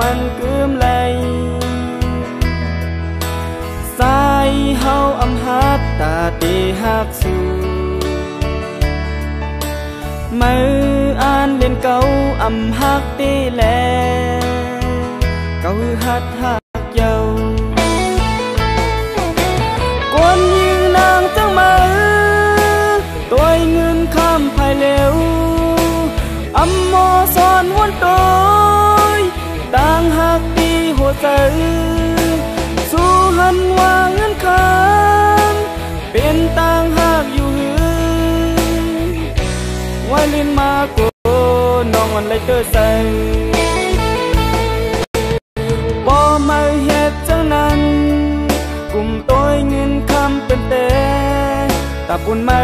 มันเกื้มไหลสายเฮาอำหัดตาตีหักสู่มืออ่านเล่นเก่าอำหักตีแลเก่าหัดหักเยาก้นยืนนางจังมือตัวเงินคำภายเร็วอำมอสอนวนตัวต่างหักตีหัวใจสู้หันวางเงินคำเป็นต่างหักอยู่หือไว้ลินมาโกน้องมันเลยเตอใส่บ่มาเฮ็ดจังนั้นกลุ่มตัวเงินคำเป็นแต่ตาปุ่นมา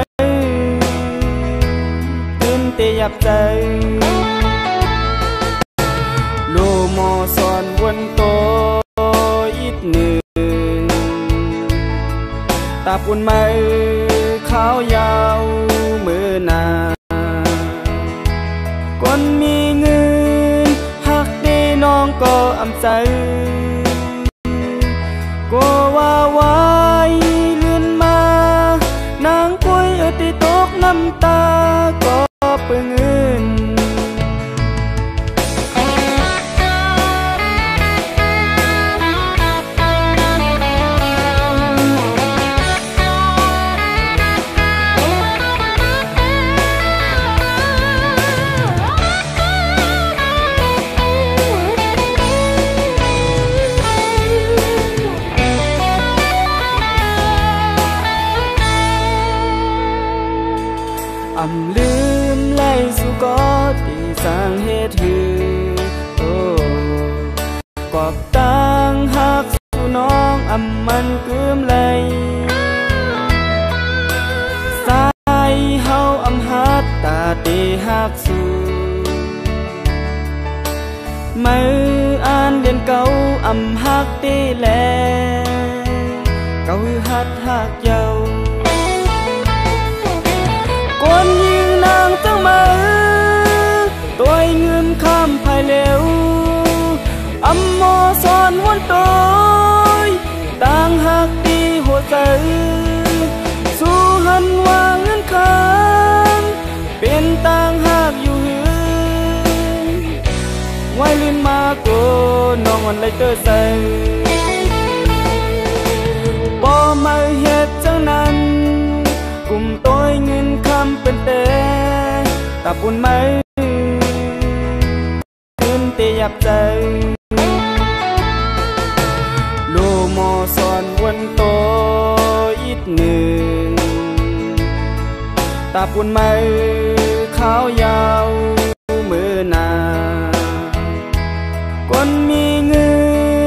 ตื่นเตียบใจโลมอสอนวนโตอีกหนึ่งตาปุ่นมาขาวยาวมือนาคนมีเงินหักดีน้องก็อำใจก็ว่าไว้ลื่นมานางคุยติตกน้ำตาก็เปื้อนเงินอำลืมไล่สู่กอที่สร้างเหตุหือกอบต่างหักสู่น้องอำมันเกื้มไหลสายเฮาอำหัดตาตีหักสู่มืออ่านเรียนเก่าอำหักตีแลเก่าหัดหักเยาก้นยืนนางจังมือตัวเงินคำภายเร็วอำมอสอนวนตัวต่างหักตีหัวใจสู้หันวางเงินคำเป็นต่างหักอยู่หือไว้ลินมาโกน้องมันเลยเตอใส่บ่มาเฮ็ดจังนั้นกลุ่มตัวเงินคำเป็นแต่ตาปุ่นไม่ตื่นเตียบใจโลมอสอนวนโตอีกหนึ่งตาปุ่นไม่ขาวยาวมือนาคนมีเงิ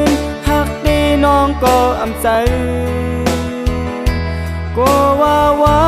นหักดีน้องก็อำใจก็ว่า